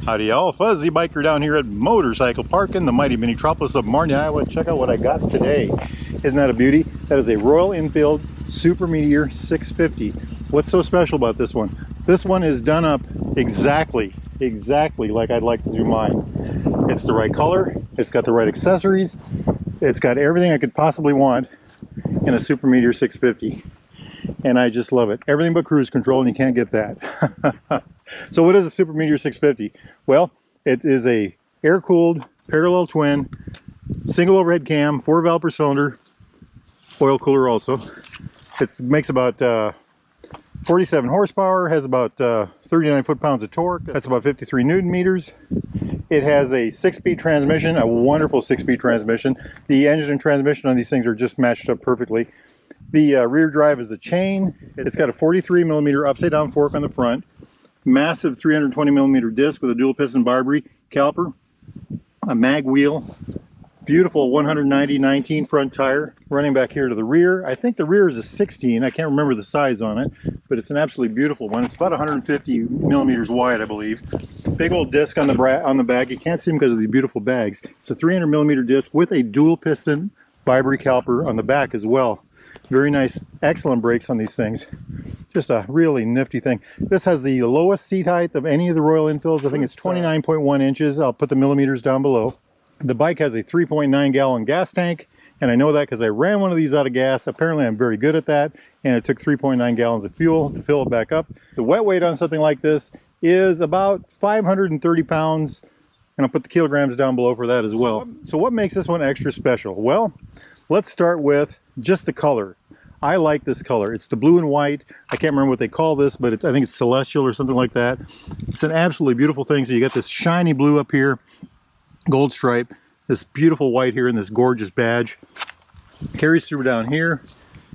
Howdy y'all, Fuzzy Biker down here at Motorcycle Park in the mighty metropolis of Marne, Iowa. Check out what I got today. Isn't that a beauty? That is a Royal Enfield Super Meteor 650. What's so special about this one? This one is done up exactly like I'd like to do mine. It's the right color, it's got the right accessories, it's got everything I could possibly want in a Super Meteor 650. And I just love it. Everything but cruise control, and you can't get that. So what is a Super Meteor 650? Well, it is a air-cooled, parallel twin, single overhead cam, 4-valve per cylinder, oil cooler also. It makes about 47 horsepower, has about 39 foot-pounds of torque. That's about 53 Newton meters. It has a 6-speed transmission, a wonderful 6-speed transmission. The engine and transmission on these things are just matched up perfectly. The rear drive is a chain. It's got a 43 millimeter upside down fork on the front, massive 320 millimeter disc with a dual piston Barbary caliper, a mag wheel, beautiful 190/19 front tire running back here to the rear. I think the rear is a 16. I can't remember the size on it, but it's an absolutely beautiful one. It's about 150 millimeters wide, I believe. Big old disc on the back. You can't see them because of these beautiful bags. It's a 300 millimeter disc with a dual piston Barbary caliper on the back as well. Very nice, excellent brakes on these things. Just a really nifty thing. This has the lowest seat height of any of the Royal Enfields. I think it's 29.1 inches. I'll put the millimeters down below. The bike has a 3.9 gallon gas tank, and I know that because I ran one of these out of gas. Apparently I'm very good at that, and it took 3.9 gallons of fuel to fill it back up. The wet weight on something like this is about 530 pounds, and I'll put the kilograms down below for that as well. So what makes this one extra special? Well, let's start with just the color. I like this color. It's the blue and white. I can't remember what they call this, but I think it's celestial or something like that. It's an absolutely beautiful thing. So you got this shiny blue up here, gold stripe, this beautiful white here, and this gorgeous badge. Carries through down here.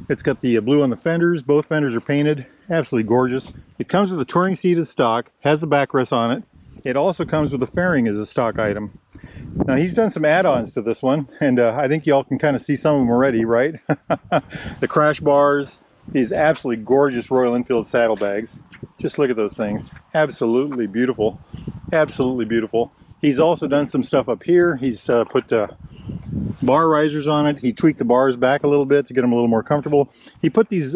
It's got the blue on the fenders. Both fenders are painted. Absolutely gorgeous. It comes with a touring seat as stock, has the backrest on it. It also comes with a fairing as a stock item. Now he's done some add-ons to this one, and I think y'all can kind of see some of them already, right? The crash bars, these absolutely gorgeous Royal Enfield saddlebags. Just look at those things. Absolutely beautiful. Absolutely beautiful. He's also done some stuff up here. He's put bar risers on it. He tweaked the bars back a little bit to get them a little more comfortable. He put these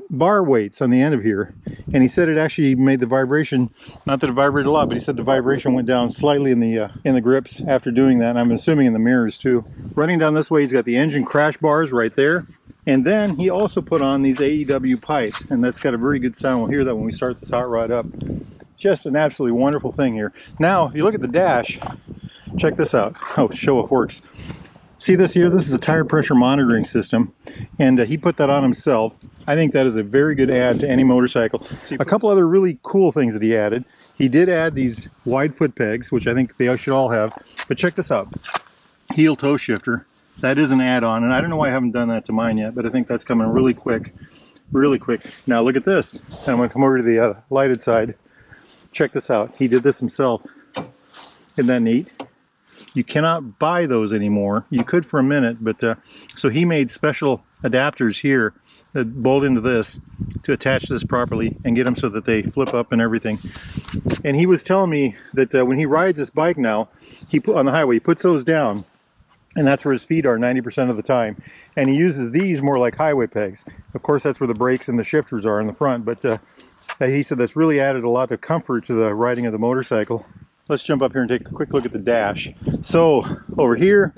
bar weights on the end of here, and he said it actually made the vibration, not that it vibrated a lot, but he said the vibration went down slightly in the grips after doing that, and I'm assuming in the mirrors too. Running down this way, he's got the engine crash bars right there, and then he also put on these AEW pipes, and that's got a very good sound. We'll hear that when we start this hot rod up. Just an absolutely wonderful thing here. Now, if you look at the dash, check this out. Oh, show of works. See this here? This is a tire pressure monitoring system, and he put that on himself. I think that is a very good add to any motorcycle. A couple other really cool things that he added. He did add these wide foot pegs, which I think they should all have. But check this out. Heel toe shifter. That is an add-on, and I don't know why I haven't done that to mine yet, but I think that's coming really quick. Really quick. Now look at this. And I'm going to come over to the lighted side. Check this out. He did this himself. Isn't that neat? You cannot buy those anymore. You could for a minute, but so he made special adapters here that bolt into this to attach this properly and get them so that they flip up and everything. And he was telling me that when he rides this bike now, on the highway, he puts those down, and that's where his feet are 90% of the time. And he uses these more like highway pegs. Of course, that's where the brakes and the shifters are in the front, but he said that's really added a lot of comfort to the riding of the motorcycle. Let's jump up here and take a quick look at the dash. So over here,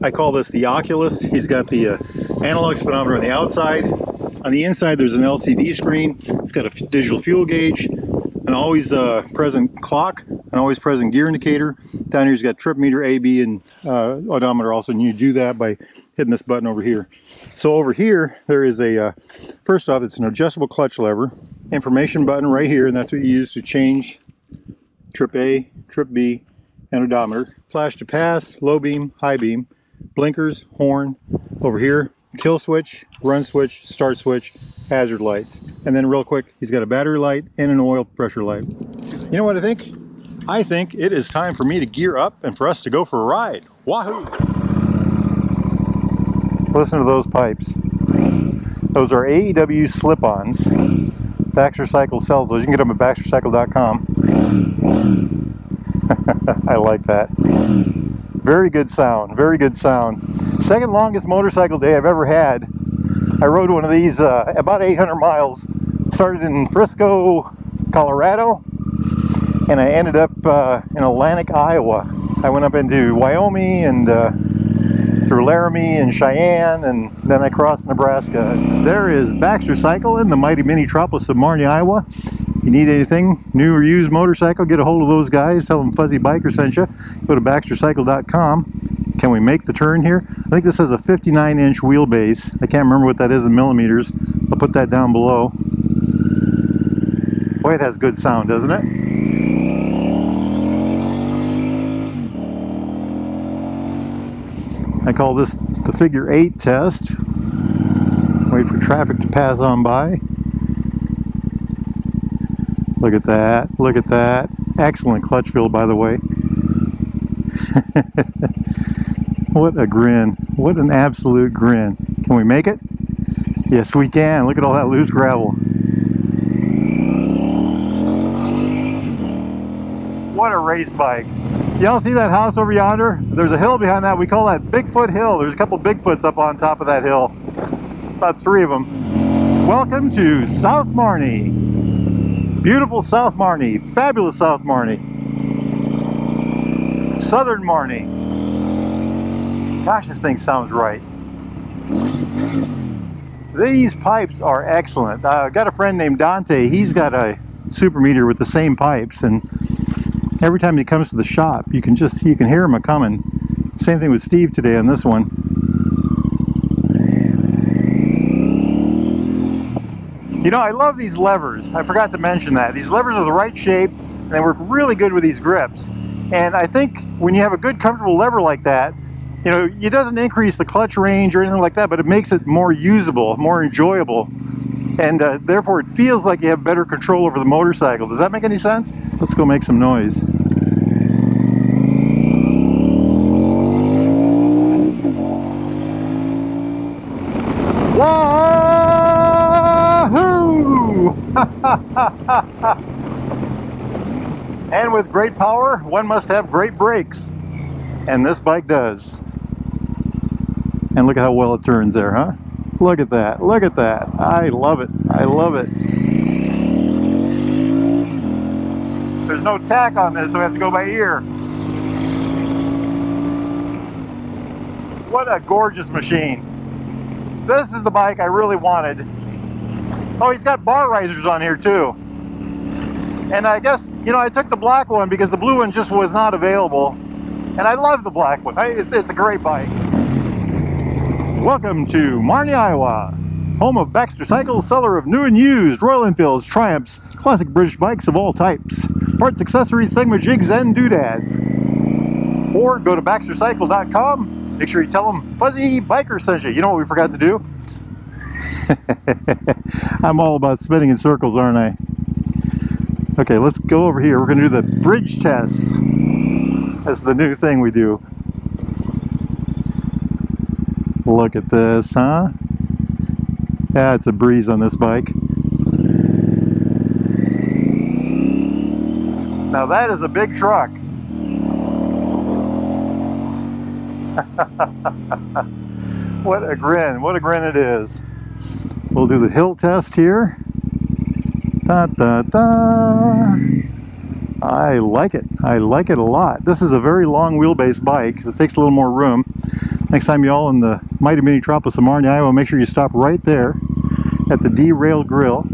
I call this the Oculus. He's got the analog speedometer on the outside. On the inside, there's an LCD screen. It's got a digital fuel gauge, an always present clock, an always present gear indicator. Down here, he's got trip meter, AB, and odometer also, and you do that by hitting this button over here. So over here, there is first off, it's an adjustable clutch lever, information button right here, and that's what you use to change trip A, trip B, and odometer. Flash to pass, low beam, high beam, blinkers, horn. Over here, kill switch, run switch, start switch, hazard lights. And then real quick, he's got a battery light and an oil pressure light. You know what I think? I think it is time for me to gear up and for us to go for a ride. Wahoo! Listen to those pipes. Those are AEW slip-ons. Baxter Cycle sells those. You can get them at baxtercycle.com. I like that. Very good sound, very good sound. Second longest motorcycle day I've ever had. I rode one of these about 800 miles. Started in Frisco, Colorado, and I ended up in Atlantic, Iowa. I went up into Wyoming and through Laramie and Cheyenne, and then I crossed Nebraska. There is Baxter Cycle in the mighty mini-tropolis of Marnie, Iowa. You need anything, new or used motorcycle, get a hold of those guys. Tell them Fuzzy Biker sent you. Go to baxtercycle.com. Can we make the turn here? I think this has a 59-inch wheelbase. I can't remember what that is in millimeters. I'll put that down below. Boy, it has good sound, doesn't it? I call this the figure 8 test. Wait for traffic to pass on by. Look at that, look at that. Excellent clutch feel, by the way. What a grin, what an absolute grin. Can we make it? Yes, we can. Look at all that loose gravel. What a race bike. Y'all see that house over yonder? There's a hill behind that. We call that Bigfoot Hill. There's a couple Bigfoots up on top of that hill. About 3 of them. Welcome to South Marnie. Beautiful South Marnie. Fabulous South Marnie. Southern Marnie. Gosh, this thing sounds right. These pipes are excellent. I've got a friend named Dante. He's got a Super Meteor with the same pipes, and every time he comes to the shop, you can hear him a-coming. Same thing with Steve today on this one. You know, I love these levers. I forgot to mention that. These levers are the right shape, and they work really good with these grips. And I think when you have a good, comfortable lever like that, you know, it doesn't increase the clutch range or anything like that, but it makes it more usable, more enjoyable. And therefore, it feels like you have better control over the motorcycle. Does that make any sense? Let's go make some noise. Wahoo! And with great power, one must have great brakes. And this bike does. And look at how well it turns there, huh? Look at that, look at that. I love it, I love it. There's no tack on this, so we have to go by ear. What a gorgeous machine. This is the bike I really wanted. Oh, he's got bar risers on here too. And I guess, you know, I took the black one because the blue one just was not available. And I love the black one. It's a great bike. Welcome to Marnie, Iowa, home of Baxter Cycles, seller of new and used Royal Enfields, Triumphs, classic British bikes of all types, parts, accessories, thingamajigs, and doodads. Or go to baxtercycle.com. Make sure you tell them Fuzzy Biker sent you. You know what we forgot to do? I'm all about spinning in circles, aren't I? Okay, let's go over here. We're going to do the bridge test. That's the new thing we do. Look at this, huh? Yeah, it's a breeze on this bike. Now that is a big truck. What a grin it is. We'll do the hill test here. Da, da, da. I like it a lot. This is a very long wheelbase bike, so it takes a little more room. Next time you all in the mighty mini-tropolis of Marnie, Iowa, make sure you stop right there at the Derailed Grill.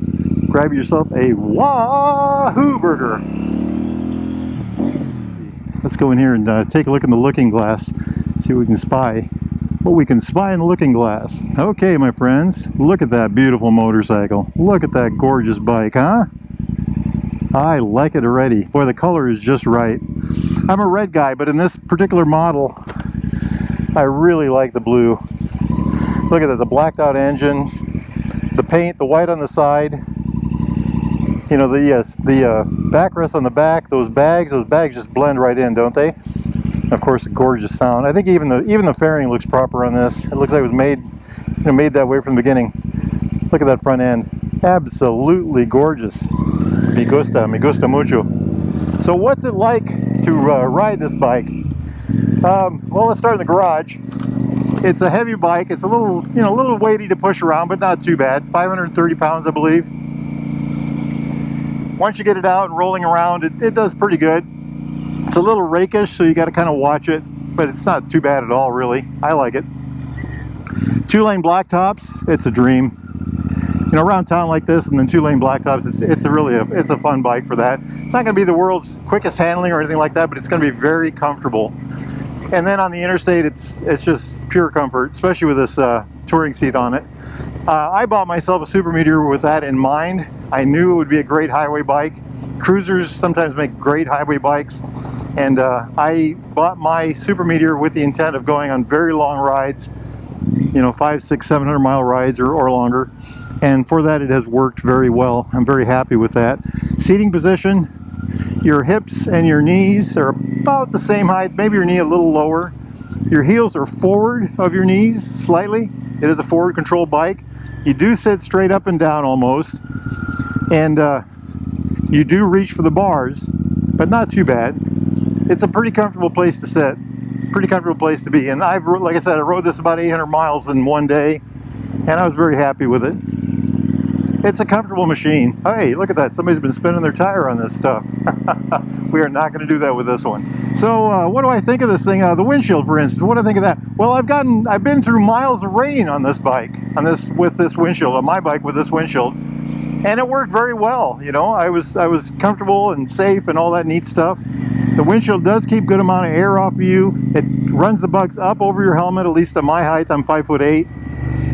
Grab yourself a Wahoo burger. Let's go in here and take a look in the looking glass, see what we can spy. What we can spy in the looking glass. Okay, my friends, look at that beautiful motorcycle. Look at that gorgeous bike, huh? I like it already. Boy, the color is just right. I'm a red guy, but in this particular model, I really like the blue. Look at that, the blacked out engine, the paint, the white on the side. You know, the backrest on the back, those bags just blend right in, don't they? And of course, a gorgeous sound. I think even the fairing looks proper on this. It looks like it was made that way from the beginning. Look at that front end. Absolutely gorgeous. Me gusta mucho. So what's it like to ride this bike? Well, let's start in the garage. It's a heavy bike. It's a little, you know, a little weighty to push around, but not too bad. 530 pounds, I believe. Once you get it out and rolling around, it does pretty good. It's a little rakish, so you got to kind of watch it, but it's not too bad at all, really. I like it. 2-lane blacktops, it's a dream. You know, around town like this, and then 2-lane blacktops, it's a fun bike for that. It's not going to be the world's quickest handling or anything like that, but it's going to be very comfortable. And then on the interstate, it's just pure comfort, especially with this touring seat on it. I bought myself a Super Meteor with that in mind. I knew it would be a great highway bike. Cruisers sometimes make great highway bikes, and I bought my Super Meteor with the intent of going on very long rides, you know, 500, 600, 700 mile rides or longer. And for that, it has worked very well. I'm very happy with that. Seating position, your hips and your knees are about the same height, maybe your knee a little lower. Your heels are forward of your knees slightly. It is a forward control bike. You do sit straight up and down almost, and you do reach for the bars, but not too bad. It's a pretty comfortable place to sit, pretty comfortable place to be. And like I said, I rode this about 800 miles in one day, and I was very happy with it. It's a comfortable machine. Hey, look at that. Somebody's been spinning their tire on this stuff. We are not going to do that with this one. So what do I think of this thing? The windshield, for instance. What do I think of that? Well, I've been through miles of rain on this bike, with this windshield, on my bike with this windshield, and it worked very well. You know, I was comfortable and safe and all that neat stuff. The windshield does keep good amount of air off of you. It runs the bugs up over your helmet, at least at my height. I'm 5'8",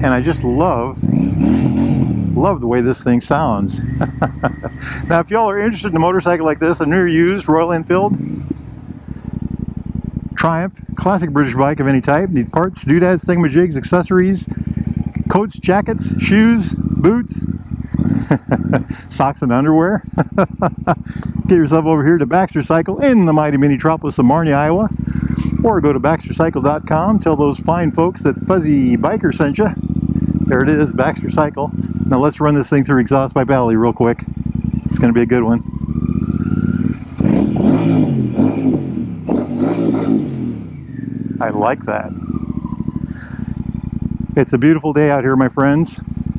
and I just love the way this thing sounds. Now, if y'all are interested in a motorcycle like this, a new or used Royal Enfield, Triumph, classic British bike of any type, need parts, doodads, thingamajigs, accessories, coats, jackets, shoes, boots, socks and underwear. Get yourself over here to Baxter Cycle in the mighty mini-tropolis of Marnie, Iowa, or go to baxtercycle.com. Tell those fine folks that Fuzzy Biker sent you. There it is, Baxter Cycle. Now let's run this thing through Exhaust Pipe Alley real quick. It's going to be a good one. I like that. It's a beautiful day out here, my friends.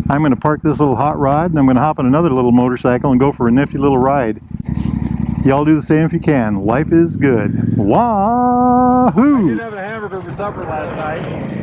I'm going to park this little hot rod, and I'm going to hop on another little motorcycle and go for a nifty little ride. Y'all do the same if you can. Life is good. Wahoo! I did have a hamburger for supper last night.